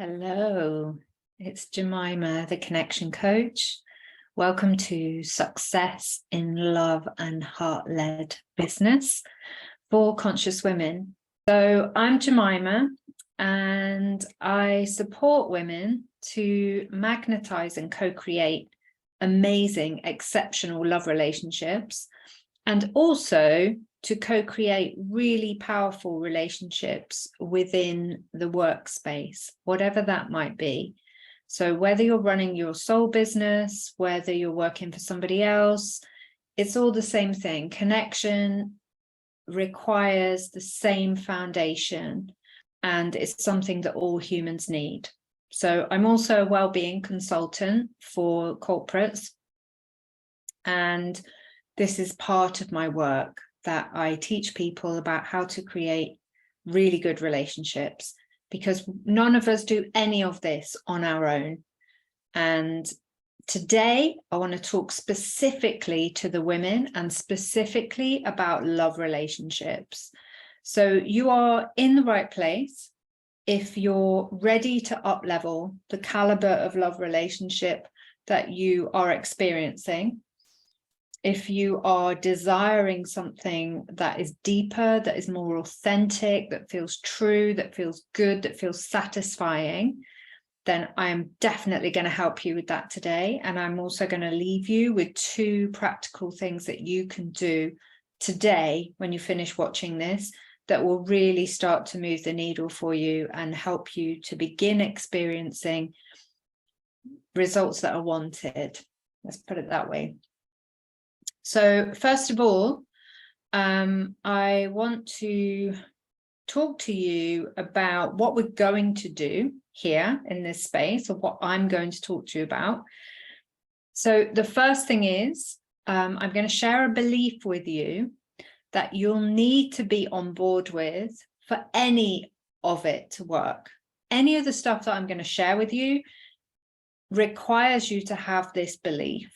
Hello, it's Jemima, the Connection Coach. Welcome to Success in Love and Heart-Led Business for Conscious Women. So I'm Jemima and I support women to magnetize and co-create amazing, exceptional love relationships, and also to co-create really powerful relationships within the workspace, whatever that might be. So whether you're running your soul business, whether you're working for somebody else, it's all the same thing. Connection requires the same foundation, and it's something that all humans need. So I'm also a well-being consultant for corporates, and this is part of my work, that I teach people about how to create really good relationships, because none of us do any of this on our own. And today I want to talk specifically to the women and specifically about love relationships. So you are in the right place if you're ready to up-level the caliber of love relationship that you are experiencing. If you are desiring something that is deeper, that is more authentic, that feels true, that feels good, that feels satisfying, then I am definitely going to help you with that today. And I'm also going to leave you with 2 practical things that you can do today when you finish watching this that will really start to move the needle for you and help you to begin experiencing results that are wanted. Let's put it that way. So first of all, I want to talk to you about what we're going to do here in this space, or what I'm going to talk to you about. So the first thing is, I'm going to share a belief with you that you'll need to be on board with for any of it to work. Any of the stuff that I'm going to share with you requires you to have this belief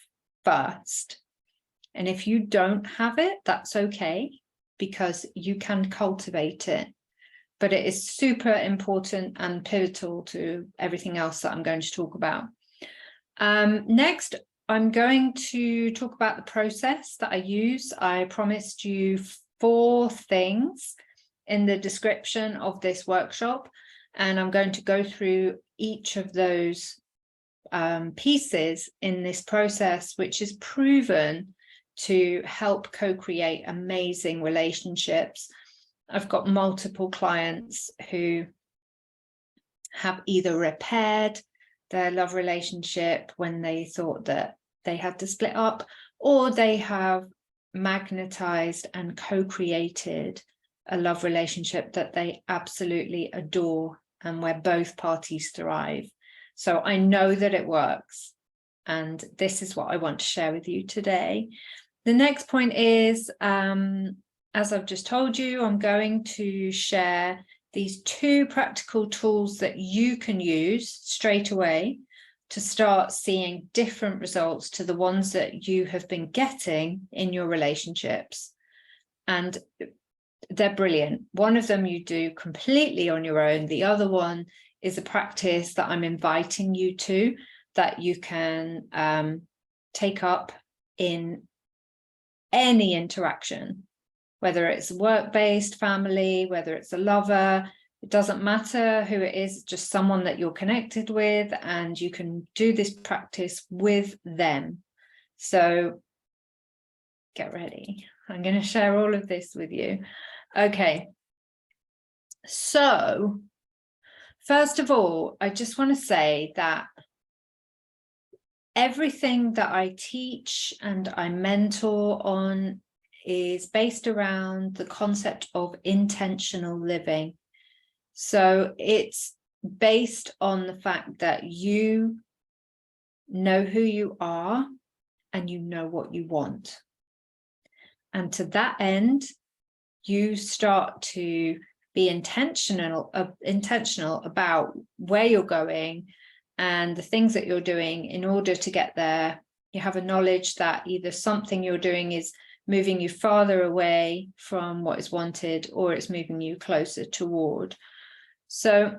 first. And if you don't have it, that's okay, because you can cultivate it. But it is super important and pivotal to everything else that I'm going to talk about. Next, I'm going to talk about the process that I use. I promised you 4 things in the description of this workshop, and I'm going to go through each of those pieces in this process, which is proven to help co-create amazing relationships. I've got multiple clients who have either repaired their love relationship when they thought that they had to split up, or they have magnetized and co-created a love relationship that they absolutely adore and where both parties thrive. So I know that it works, and this is what I want to share with you today. The next point is, as I've just told you, I'm going to share these 2 practical tools that you can use straight away to start seeing different results to the ones that you have been getting in your relationships. And they're brilliant. One of them you do completely on your own. The other one is a practice that I'm inviting you to, that you can take up in any interaction, whether it's work-based, family, whether it's a lover. It doesn't matter who it is, just someone that you're connected with, and you can do this practice with them. So get ready. I'm going to share all of this with you. Okay. So first of all, I just want to say that everything that I teach and I mentor on is based around the concept of intentional living. So it's based on the fact that you know who you are and you know what you want. And to that end, you start to be intentional about where you're going and the things that you're doing in order to get there. You have a knowledge that either something you're doing is moving you farther away from what is wanted, or it's moving you closer toward. So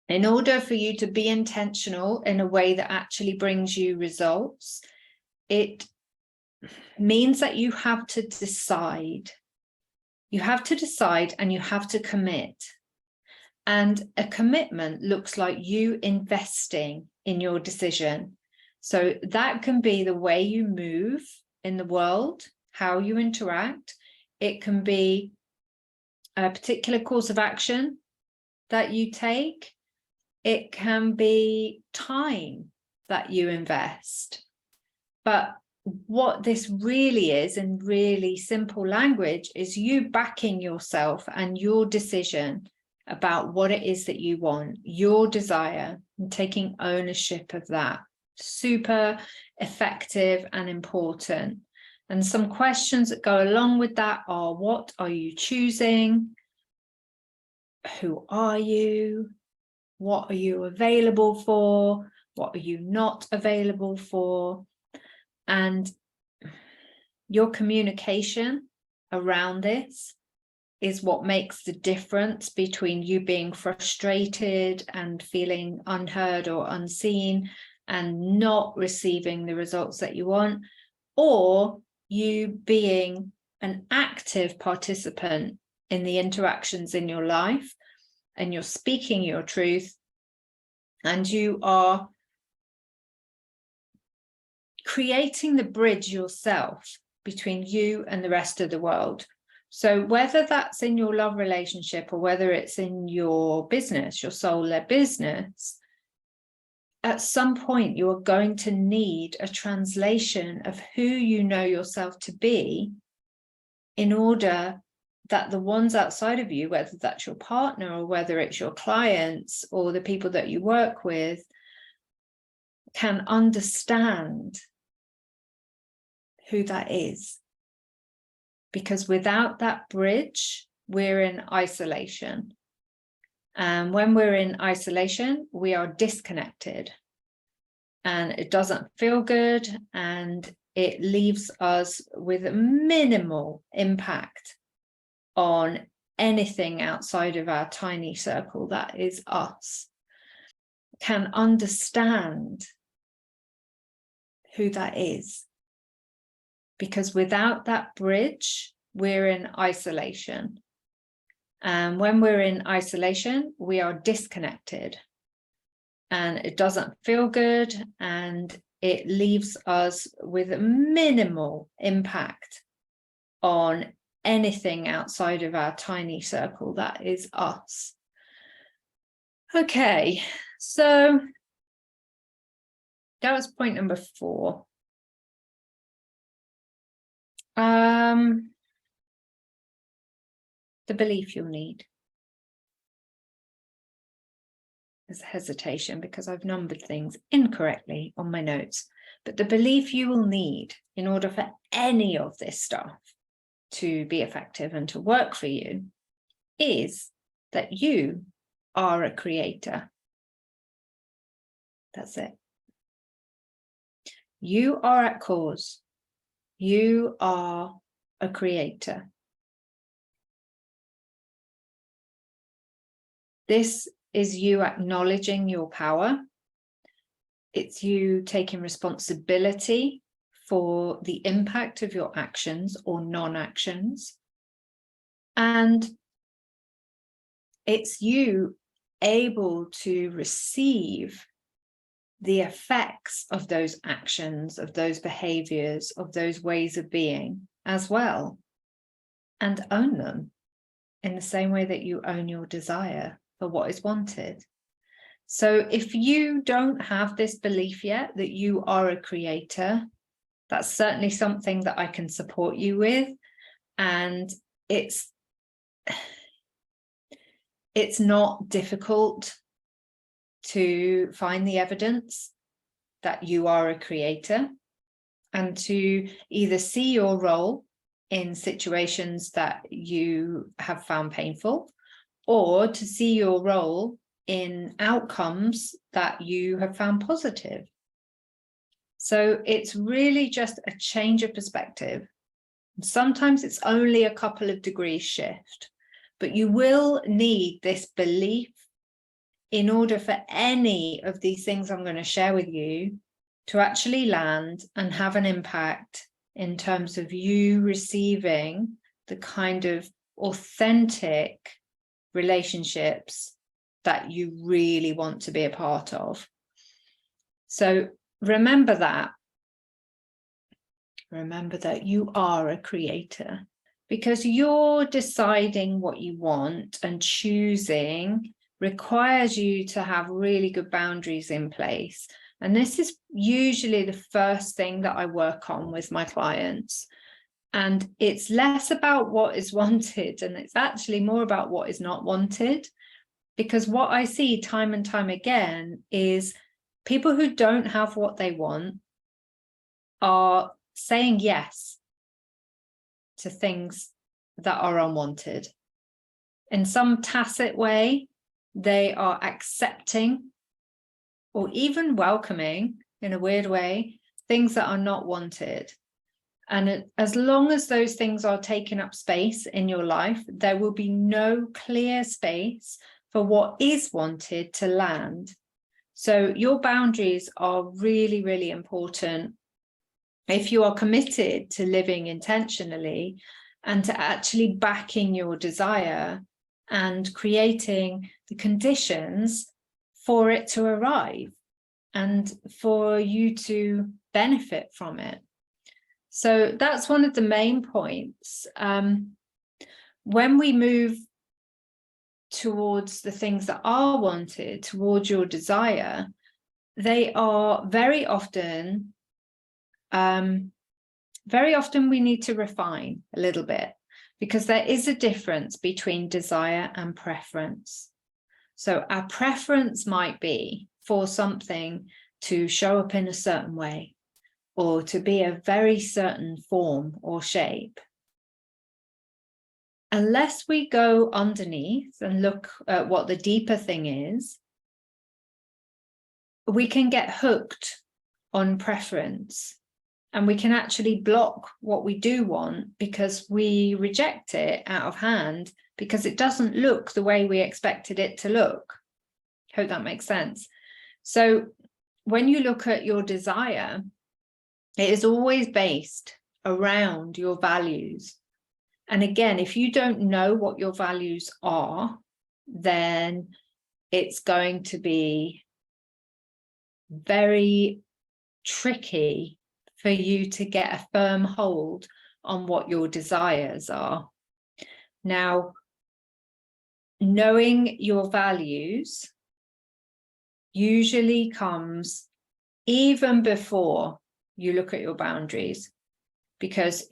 In order for you to be intentional in a way that actually brings you results, it means that you have to decide. You have to decide and you have to commit. And a commitment looks like you investing in your decision. So that can be the way you move in the world, how you interact. It can be a particular course of action that you take. It can be time that you invest. But what this really is, in really simple language, is you backing yourself and your decision about what it is that you want, your desire, and taking ownership of that. Super effective and important. And some questions that go along with that are: what are you choosing? Who are you? What are you available for? What are you not available for? And your communication around this is what makes the difference between you being frustrated and feeling unheard or unseen and not receiving the results that you want, or you being an active participant in the interactions in your life, and you're speaking your truth, and you are creating the bridge yourself between you and the rest of the world. So whether that's in your love relationship or whether it's in your business, your soul-led business, at some point you are going to need a translation of who you know yourself to be, in order that the ones outside of you, whether that's your partner or whether it's your clients or the people that you work with, can understand who that is. Because without that bridge, we're in isolation. And when we're in isolation, we are disconnected. And it doesn't feel good, and it leaves us with minimal impact on anything outside of our tiny circle that is us. Can understand who that is. Because without that bridge, we're in isolation. And when we're in isolation, we are disconnected. And it doesn't feel good, and it leaves us with minimal impact on anything outside of our tiny circle that is us. Okay, so that was point number 4. The belief you'll need. There's hesitation because I've numbered things incorrectly on my notes. But the belief you will need in order for any of this stuff to be effective and to work for you is that you are a creator. That's it. You are at cause. You are a creator. This is you acknowledging your power. It's you taking responsibility for the impact of your actions or non-actions. And it's you able to receive the effects of those actions, of those behaviors, of those ways of being as well, and own them in the same way that you own your desire for what is wanted. So if you don't have this belief yet that you are a creator, that's certainly something that I can support you with. And it's not difficult to find the evidence that you are a creator, and to either see your role in situations that you have found painful, or to see your role in outcomes that you have found positive. So it's really just a change of perspective. Sometimes it's only a couple of degrees shift, but you will need this belief in order for any of these things I'm going to share with you to actually land and have an impact in terms of you receiving the kind of authentic relationships that you really want to be a part of. So remember that you are a creator, because you're deciding what you want, and choosing requires you to have really good boundaries in place. And this is usually the first thing that I work on with my clients. And it's less about what is wanted, and it's actually more about what is not wanted. Because what I see time and time again is people who don't have what they want are saying yes to things that are unwanted. In some tacit way, they are accepting or even welcoming, in a weird way, things that are not wanted. And as long as those things are taking up space in your life, there will be no clear space for what is wanted to land. So your boundaries are really, really important if you are committed to living intentionally and to actually backing your desire and creating the conditions for it to arrive and for you to benefit from it. So that's one of the main points. When we move towards the things that are wanted, towards your desire, they are very often we need to refine a little bit, because there is a difference between desire and preference. So our preference might be for something to show up in a certain way, or to be a very certain form or shape. Unless we go underneath and look at what the deeper thing is, we can get hooked on preference, and we can actually block what we do want because we reject it out of hand because it doesn't look the way we expected it to look. Hope that makes sense. So when you look at your desire, it is always based around your values. And again, if you don't know what your values are, then it's going to be very tricky for you to get a firm hold on what your desires are. Now, knowing your values usually comes even before you look at your boundaries, because,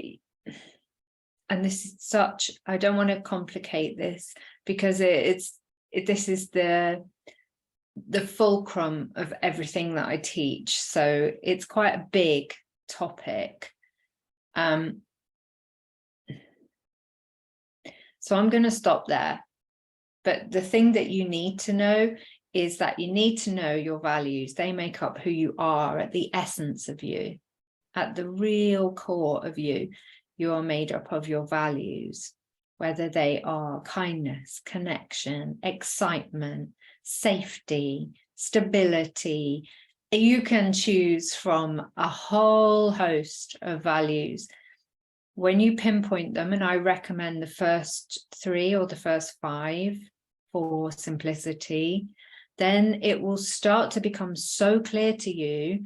and this is such, I don't want to complicate this, because this is the fulcrum of everything that I teach. So it's quite a big topic. So I'm going to stop there. But the thing that you need to know is that you need to know your values. They make up who you are at the essence of you, at the real core of you. You are made up of your values, whether they are kindness, connection, excitement, safety, stability. You can choose from a whole host of values. When you pinpoint them, and I recommend the first 3 or the first 5 for simplicity, then it will start to become so clear to you.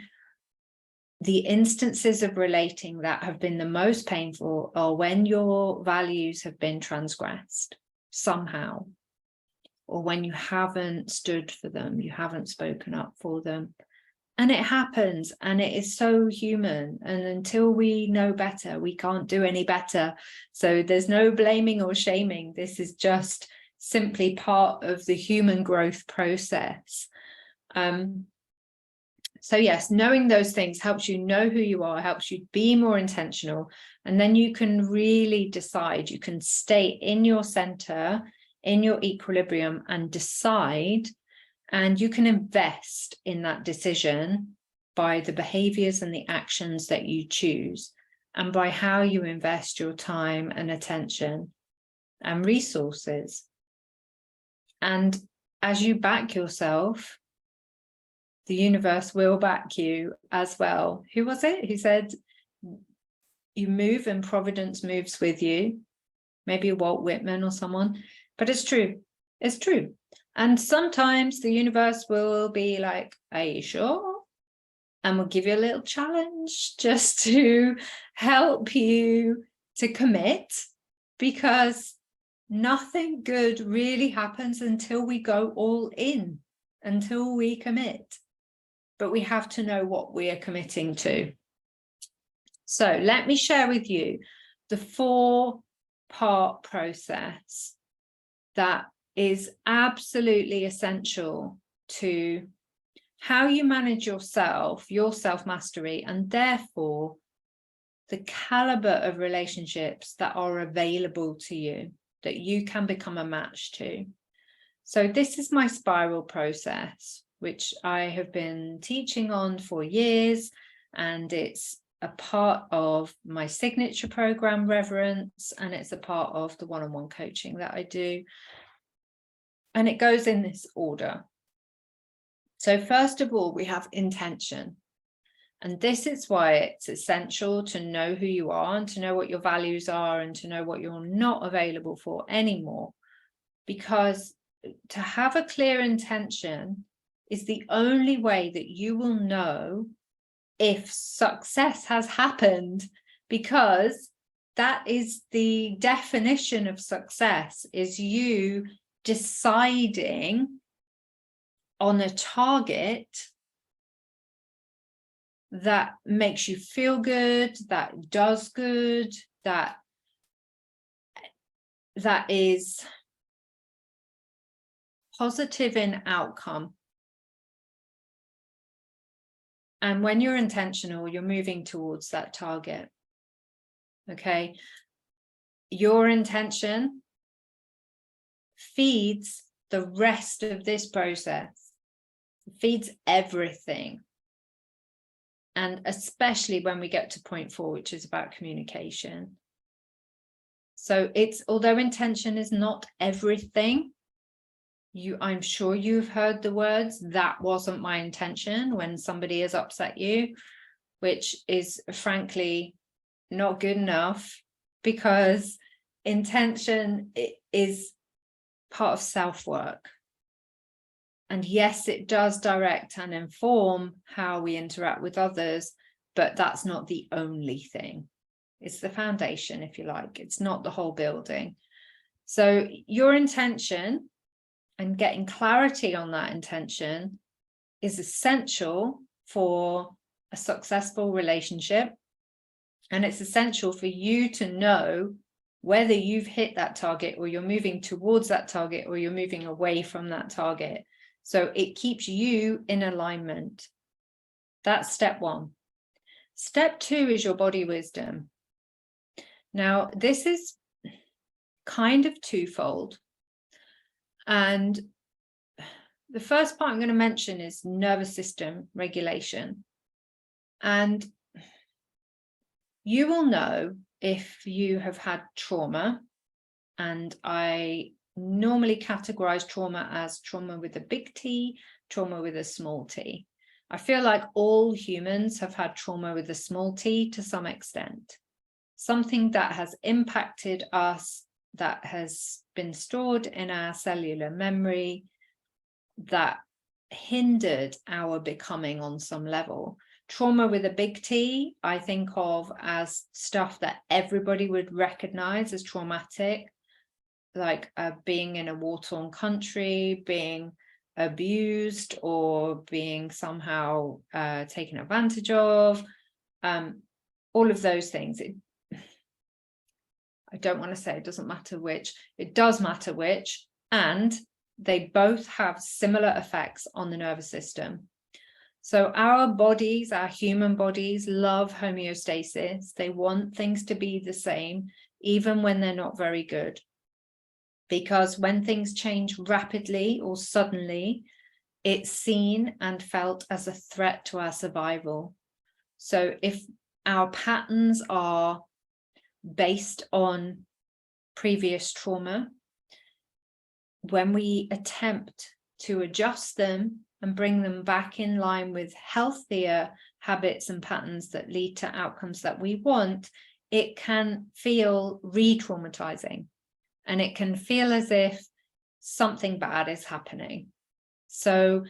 The instances of relating that have been the most painful are when your values have been transgressed somehow, or when you haven't stood for them, you haven't spoken up for them. And it happens, and it is so human. And until we know better, we can't do any better. So there's no blaming or shaming. This is just simply part of the human growth process. So yes, knowing those things helps you know who you are, helps you be more intentional. And then you can really decide, you can stay in your center, in your equilibrium, and decide. And you can invest in that decision by the behaviors and the actions that you choose, and by how you invest your time and attention and resources. And as you back yourself, the universe will back you as well. Who was it? He said, you move and providence moves with you. Maybe Walt Whitman or someone, but it's true. It's true. And sometimes the universe will be like, are you sure? And we'll give you a little challenge just to help you to commit, because nothing good really happens until we go all in, until we commit. But we have to know what we are committing to. So let me share with you the 4-part process that is absolutely essential to how you manage yourself, your self-mastery, and therefore the caliber of relationships that are available to you, that you can become a match to. So this is my spiral process, which I have been teaching on for years, and it's a part of my signature program, Reverence, and it's a part of the one-on-one coaching that I do. And it goes in this order. So first of all, we have intention. And this is why it's essential to know who you are and to know what your values are and to know what you're not available for anymore. Because to have a clear intention is the only way that you will know if success has happened, because that is the definition of success, is you deciding on a target that makes you feel good, that does good, that is positive in outcome. And when you're intentional, you're moving towards that target. Okay. Your intention feeds the rest of this process, feeds everything. And especially when we get to point 4, which is about communication. So although intention is not everything, I'm sure you've heard the words, that wasn't my intention, when somebody has upset you, which is frankly not good enough, because intention is part of self-work. And yes, it does direct and inform how we interact with others, but that's not the only thing. It's the foundation, if you like. It's not the whole building. So your intention and getting clarity on that intention is essential for a successful relationship. And it's essential for you to know whether you've hit that target, or you're moving towards that target, or you're moving away from that target. So it keeps you in alignment. That's step 1. Step 2 is your body wisdom. Now, this is kind of twofold. And the first part I'm going to mention is nervous system regulation. And you will know if you have had trauma, and I normally categorize trauma as trauma with a big T, trauma with a small t. I feel like all humans have had trauma with a small t to some extent. Something that has impacted us, that has been stored in our cellular memory, that hindered our becoming on some level. Trauma with a big T, I think of as stuff that everybody would recognize as traumatic, like being in a war-torn country, being abused, or being somehow taken advantage of, all of those things. I don't want to say it doesn't matter which, it does matter which, and they both have similar effects on the nervous system. So our bodies, our human bodies, love homeostasis. They want things to be the same, even when they're not very good. Because when things change rapidly or suddenly, it's seen and felt as a threat to our survival. So if our patterns are based on previous trauma, when we attempt to adjust them and bring them back in line with healthier habits and patterns that lead to outcomes that we want, it can feel re-traumatizing, and it can feel as if something bad is happening. So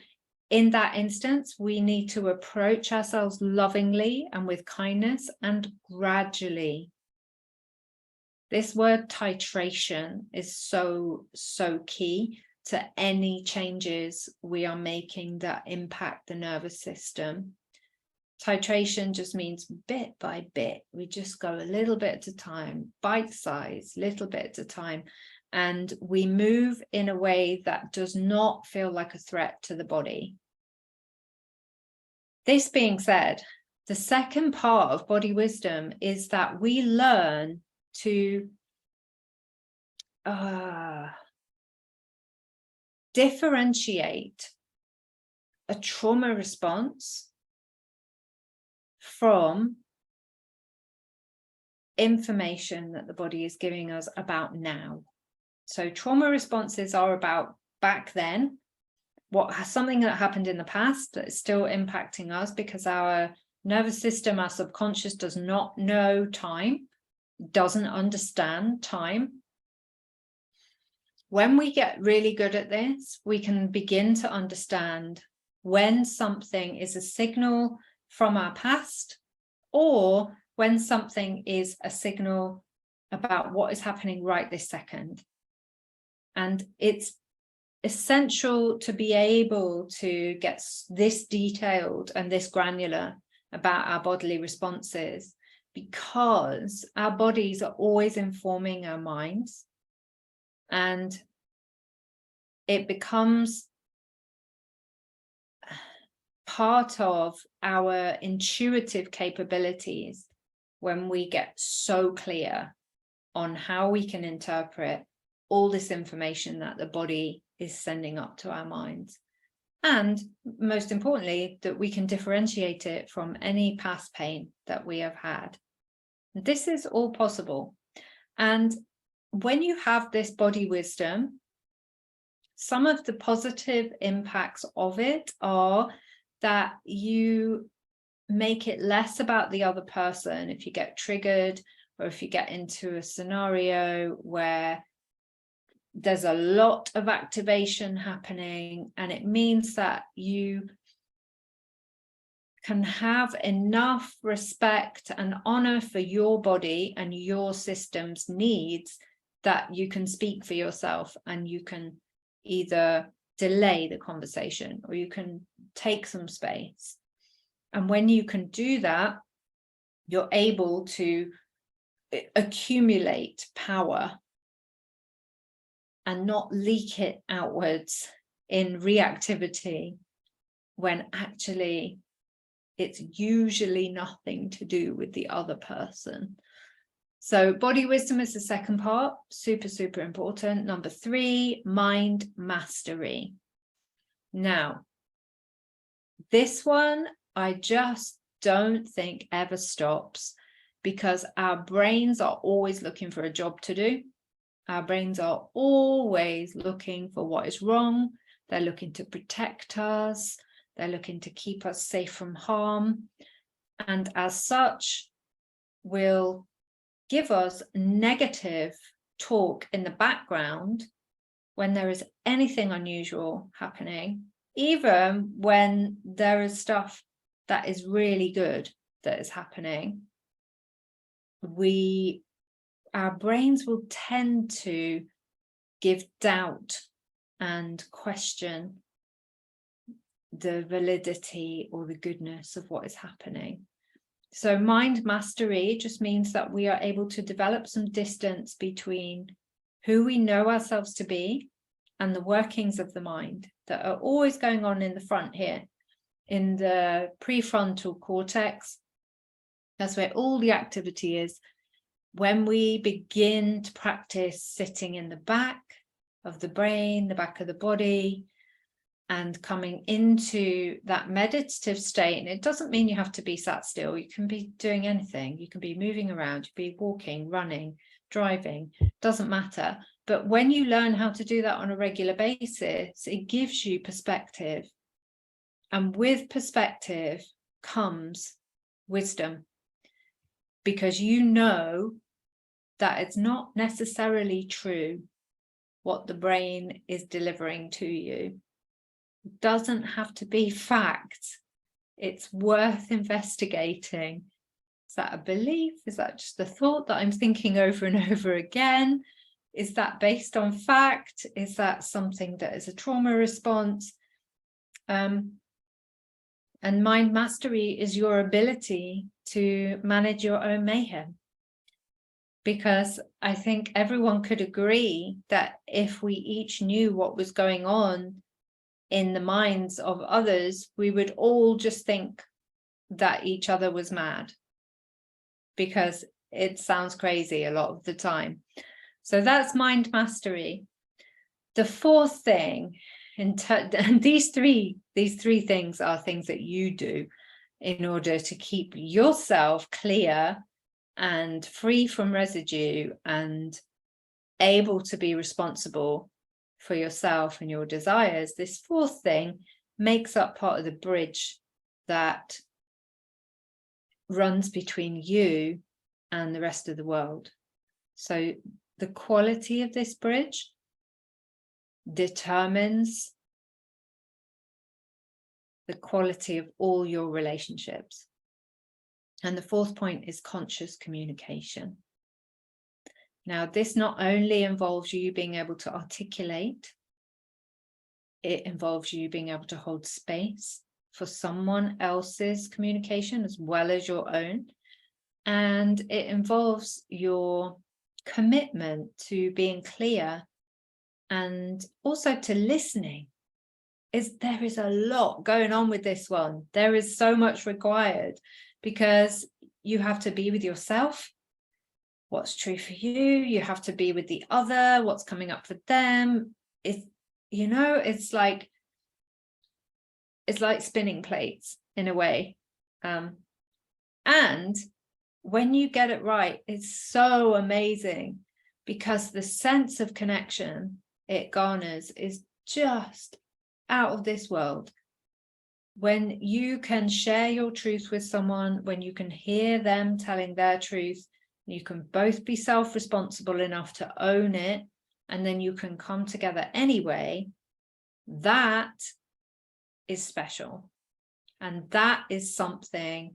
in that instance, we need to approach ourselves lovingly and with kindness and gradually. This word titration is so key to any changes we are making that impact the nervous system. Titration just means bit by bit. We just go a little bit at a time, bite size, little bit at a time. And we move in a way that does not feel like a threat to the body. This being said, the second part of body wisdom is that we learn to differentiate a trauma response from information that the body is giving us about now. So trauma responses are about back then, something that happened in the past that is still impacting us, because our nervous system, our subconscious, does not know time, doesn't understand time. When we get really good at this, we can begin to understand when something is a signal from our past, or when something is a signal about what is happening right this second. And it's essential to be able to get this detailed and this granular about our bodily responses, because our bodies are always informing our minds, and it becomes part of our intuitive capabilities when we get so clear on how we can interpret all this information that the body is sending up to our minds. And most importantly, that we can differentiate it from any past pain that we have had. This is all possible. And when you have this body wisdom, some of the positive impacts of it are that you make it less about the other person if you get triggered, or if you get into a scenario where there's a lot of activation happening, and it means that you can have enough respect and honor for your body and your system's needs that you can speak for yourself, and you can either delay the conversation or you can take some space. And when you can do that, you're able to accumulate power and not leak it outwards in reactivity, when actually it's usually nothing to do with the other person. So body wisdom is the second part, super important. Number 3, mind mastery. Now, this one I just don't think ever stops, because our brains are always looking for a job to do. Our brains are always looking for what is wrong. They're looking to protect us. They're looking to keep us safe from harm. And as such, will give us negative talk in the background when there is anything unusual happening, even when there is stuff that is really good that is happening. Our brains will tend to give doubt and question the validity or the goodness of what is happening. So mind mastery just means that we are able to develop some distance between who we know ourselves to be and the workings of the mind that are always going on in the front here, in the prefrontal cortex. That's where all the activity is. When we begin to practice sitting in the back of the brain, the back of the body, and coming into that meditative state, and it doesn't mean you have to be sat still. You can be doing anything. You can be moving around, you can be walking, running, driving, doesn't matter. But when you learn how to do that on a regular basis, it gives you perspective. And with perspective comes wisdom, because you know that it's not necessarily true what the brain is delivering to you. It doesn't have to be fact. It's worth investigating. Is that a belief? Is that just a thought that I'm thinking over and over again? Is that based on fact? Is that something that is a trauma response? And mind mastery is your ability to manage your own mayhem. Because I think everyone could agree that if we each knew what was going on in the minds of others, we would all just think that each other was mad, because it sounds crazy a lot of the time. So that's mind mastery. The fourth thing, and these three things are things that you do in order to keep yourself clear and free from residue and able to be responsible for yourself and your desires. This fourth thing makes up part of the bridge that runs between you and the rest of the world. So the quality of this bridge determines the quality of all your relationships. And the fourth point is conscious communication. Now, this not only involves you being able to articulate, it involves you being able to hold space for someone else's communication as well as your own. And it involves your commitment to being clear and also to listening. There is a lot going on with this one. There is so much required, because you have to be with yourself, what's true for you. You have to be with the other, what's coming up for them. It's like spinning plates in a way. And when you get it right, it's so amazing, because the sense of connection it garners is just out of this world. When you can share your truth with someone, when you can hear them telling their truth, you can both be self-responsible enough to own it, and then you can come together anyway, that is special. And that is something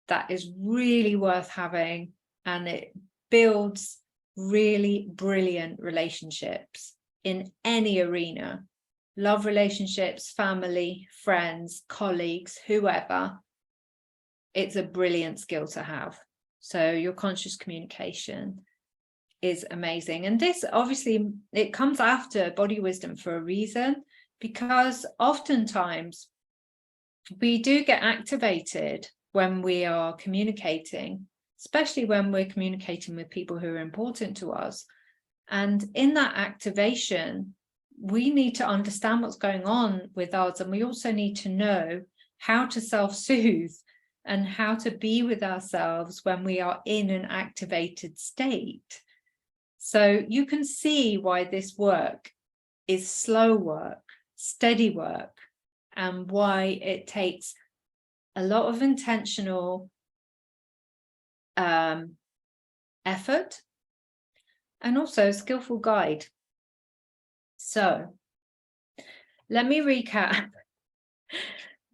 that is really worth having, and it builds really brilliant relationships in any arena. Love relationships, family, friends, colleagues, whoever. It's a brilliant skill to have. So your conscious communication is amazing. And this, obviously, it comes after body wisdom for a reason, because oftentimes we do get activated when we are communicating, especially when we're communicating with people who are important to us. And in that activation, we need to understand what's going on with us, and we also need to know how to self-soothe and how to be with ourselves when we are in an activated state. So you can see why this work is slow work, steady work, and why it takes a lot of intentional effort and also a skillful guide. So let me recap.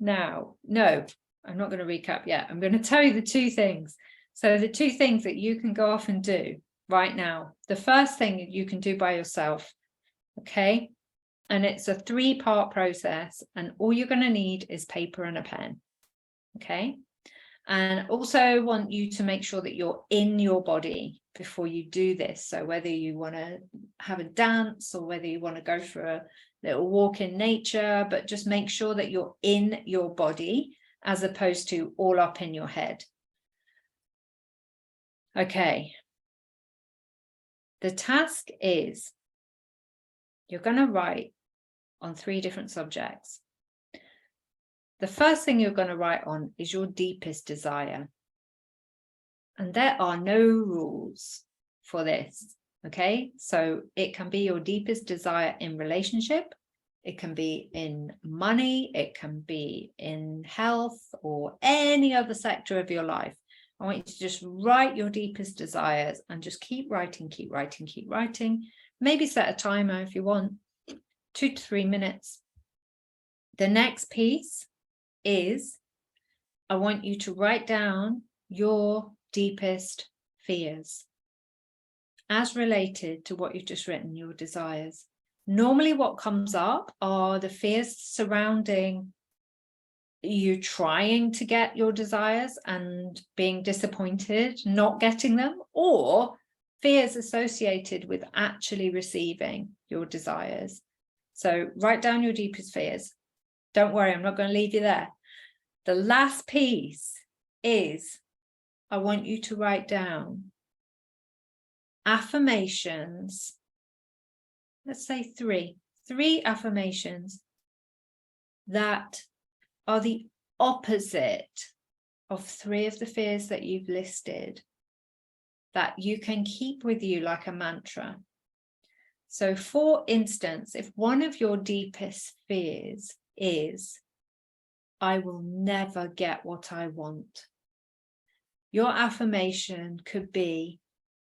Now, no, I'm not going to recap yet. I'm going to tell you the two things. So the two things that you can go off and do right now. The first thing you can do by yourself, okay? And it's a 3-part process, and all you're going to need is paper and a pen, okay? And also want you to make sure that you're in your body before you do this. So whether you want to have a dance or whether you want to go for a little walk in nature, but just make sure that you're in your body as opposed to all up in your head. Okay. The task is you're going to write on 3 different subjects. The first thing you're going to write on is your deepest desire. And there are no rules for this. Okay, so it can be your deepest desire in relationship. It can be in money. It can be in health or any other sector of your life. I want you to just write your deepest desires and just keep writing, keep writing, keep writing. Maybe set a timer if you want, 2 to 3 minutes. The next piece is I want you to write down your deepest fears as related to what you've just written, your desires. Normally what comes up are the fears surrounding you trying to get your desires and being disappointed, not getting them, or fears associated with actually receiving your desires. So write down your deepest fears. Don't worry, I'm not going to leave you there. The last piece is I want you to write down affirmations. Let's say three affirmations that are the opposite of 3 of the fears that you've listed, that you can keep with you like a mantra. So for instance, if one of your deepest fears is, I will never get what I want, your affirmation could be,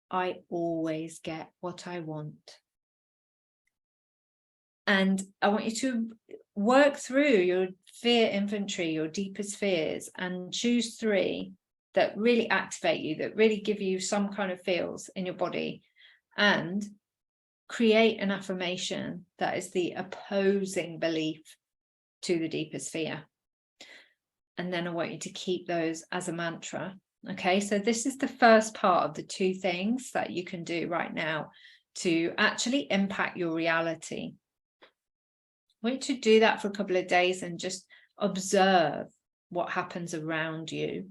I always get what I want. And I want you to work through your fear inventory, your deepest fears, and choose 3 that really activate you, that really give you some kind of feels in your body, and create an affirmation that is the opposing belief to the deepest fear. And then I want you to keep those as a mantra. Okay, so this is the first part of the 2 things that you can do right now to actually impact your reality. I want you to do that for a couple of days and just observe what happens around you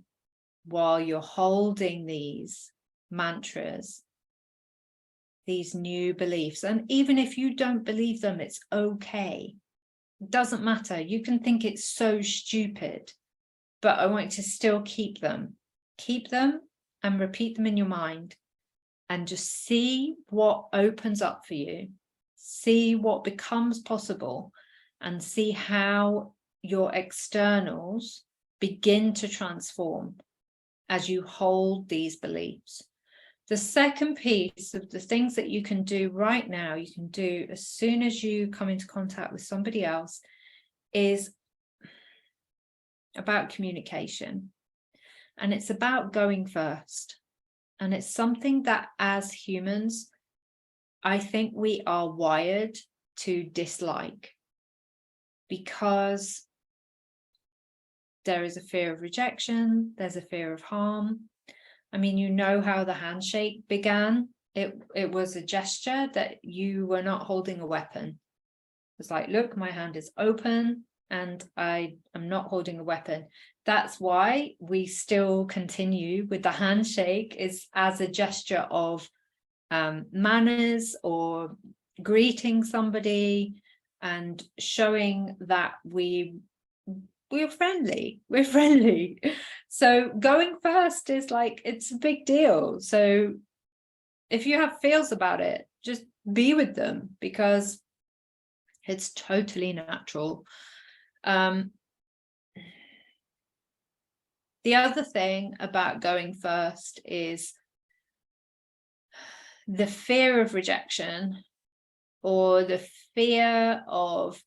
while you're holding these mantras, these new beliefs. And even if you don't believe them, it's okay. It doesn't matter. You can think it's so stupid, but I want you to still keep them. Keep them and repeat them in your mind and just see what opens up for you. See what becomes possible and see how your externals begin to transform as you hold these beliefs. The second piece of the things that you can do right now, you can do as soon as you come into contact with somebody else, is about communication. And it's about going first. And it's something that as humans, I think we are wired to dislike, because there is a fear of rejection, there's a fear of harm. I mean, you know how the handshake began. It was a gesture that you were not holding a weapon. It's like, look, my hand is open and I am not holding a weapon. That's why we still continue with the handshake, is as a gesture of manners or greeting somebody and showing that we're friendly. So going first is like, it's a big deal. So if you have feels about it, just be with them, because it's totally natural. The other thing about going first is the fear of rejection, or the fear of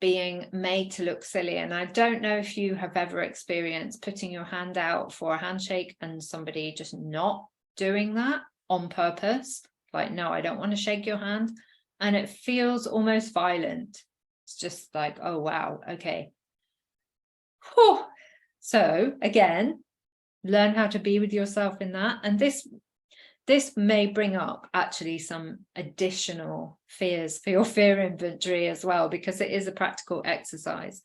being made to look silly. And I don't know if you have ever experienced putting your hand out for a handshake and somebody just not doing that on purpose. Like, no, I don't want to shake your hand. And it feels almost violent. It's just like, oh, wow, okay. Whew. So again, learn how to be with yourself in that. And this may bring up actually some additional fears for your fear inventory as well, because it is a practical exercise.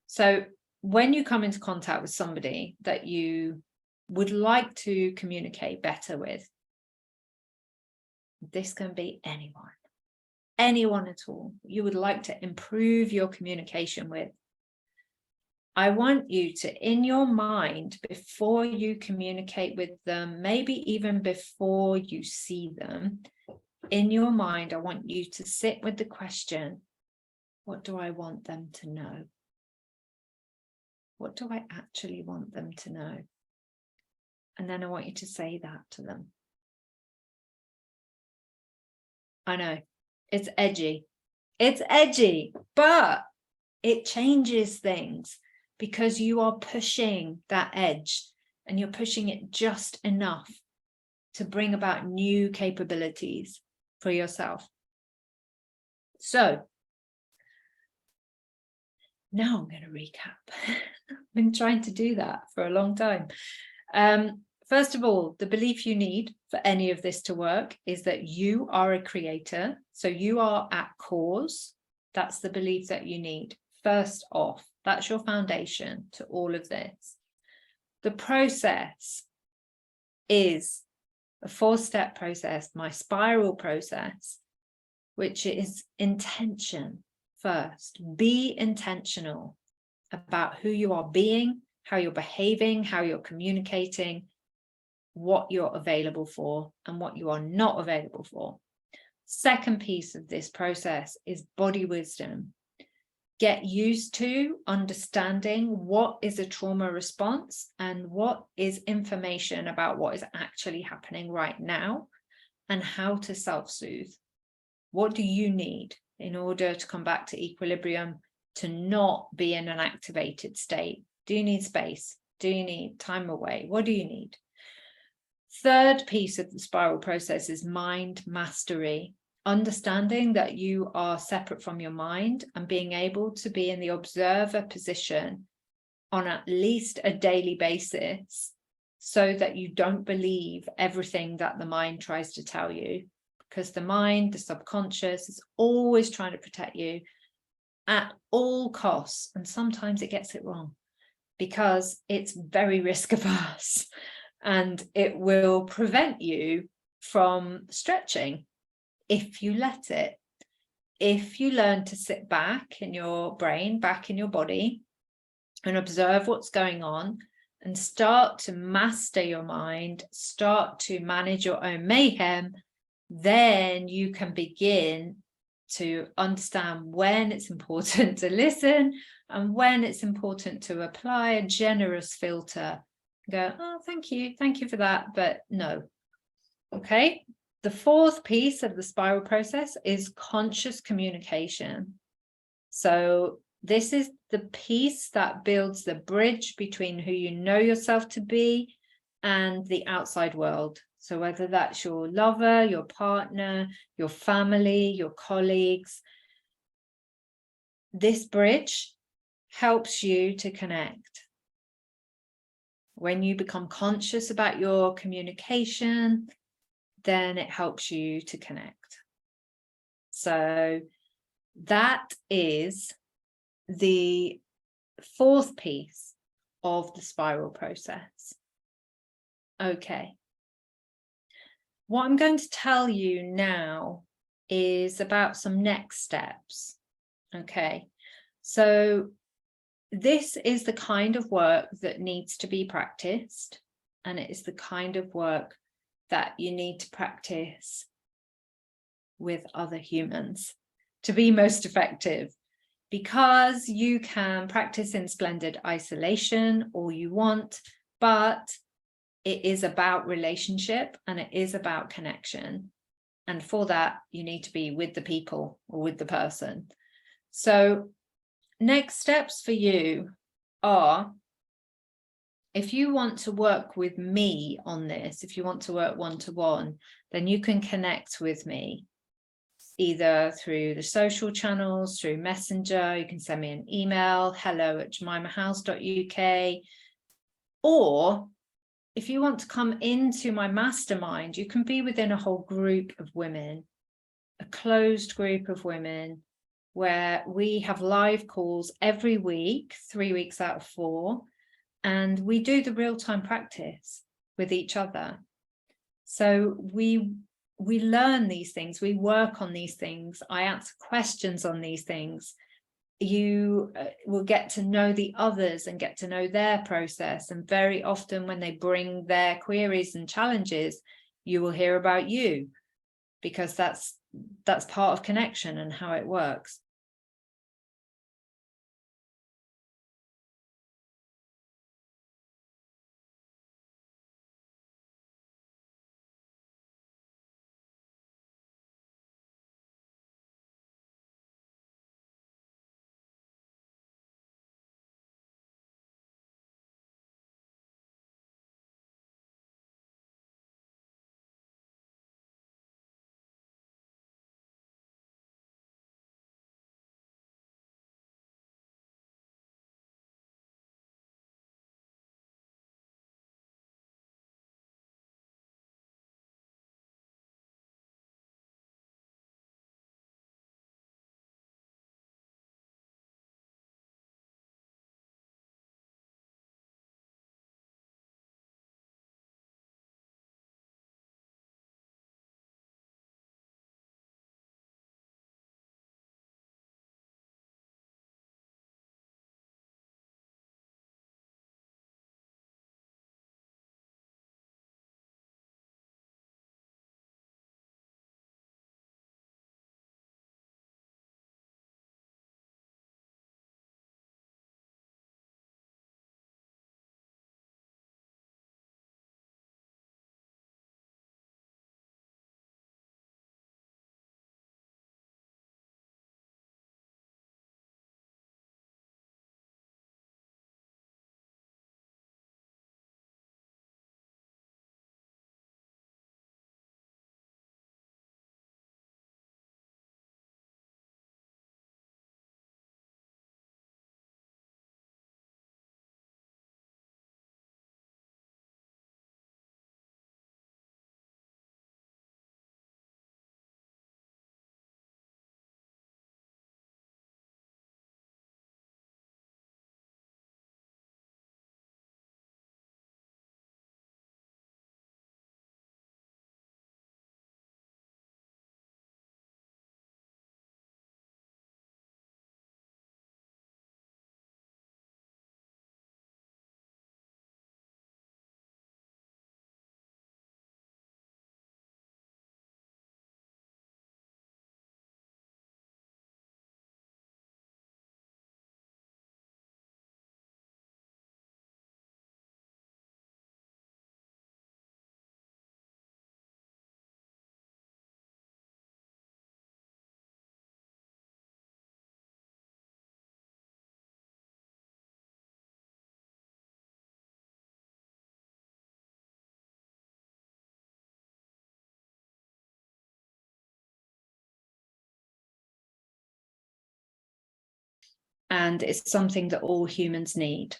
So when you come into contact with somebody that you would like to communicate better with, this can be anyone at all you would like to improve your communication with, I want you to, in your mind, before you communicate with them, maybe even before you see them, in your mind, I want you to sit with the question, what do I want them to know? What do I actually want them to know? And then I want you to say that to them. I know, it's edgy. It's edgy, but it changes things because you are pushing that edge and you're pushing it just enough to bring about new capabilities for yourself. So now I'm going to recap. I've been trying to do that for a long time. First of all, the belief you need for any of this to work is that you are a creator. So you are at cause. That's the belief that you need. First off, that's your foundation to all of this. The process is a 4-step process, my spiral process, which is intention first. Be intentional about who you are being, how you're behaving, how you're communicating, what you're available for and what you are not available for. Second piece of this process is body wisdom. Get used to understanding what is a trauma response and what is information about what is actually happening right now and how to self-soothe. What do you need in order to come back to equilibrium, to not be in an activated state? Do you need space? Do you need time away? What do you need? Third piece of the spiral process is mind mastery. Understanding that you are separate from your mind and being able to be in the observer position on at least a daily basis so that you don't believe everything that the mind tries to tell you, because the mind, the subconscious, is always trying to protect you at all costs. And sometimes it gets it wrong because it's very risk averse and it will prevent you from stretching if you let it. If you learn to sit back in your brain, back in your body, and observe what's going on and start to master your mind, start to manage your own mayhem, then you can begin to understand when it's important to listen and when it's important to apply a generous filter. Go, oh, thank you for that, but no. Okay. The fourth piece of the spiral process is conscious communication. So this is the piece that builds the bridge between who you know yourself to be and the outside world. So whether that's your lover, your partner, your family, your colleagues, this bridge helps you to connect. When you become conscious about your communication, then it helps you to connect. So that is the fourth piece of the spiral process. Okay. What I'm going to tell you now is about some next steps. Okay. So this is the kind of work that needs to be practiced, and it is the kind of work that you need to practice with other humans to be most effective, because you can practice in splendid isolation all you want, but it is about relationship and it is about connection. And for that, you need to be with the people or with the person. So next steps for you are, if you want to work with me on this, if you want to work one-to-one, then you can connect with me either through the social channels, through Messenger. You can send me an email, hello@jemimahouse.uk. Or if you want to come into my mastermind, you can be within a whole group of women, a closed group of women, where we have live calls every week, 3 weeks out of 4. And we do the real-time practice with each other. So we learn these things, we work on these things, I answer questions on these things, you will get to know the others and get to know their process. And very often when they bring their queries and challenges, you will hear about you, because that's part of connection and how it works. And it's something that all humans need.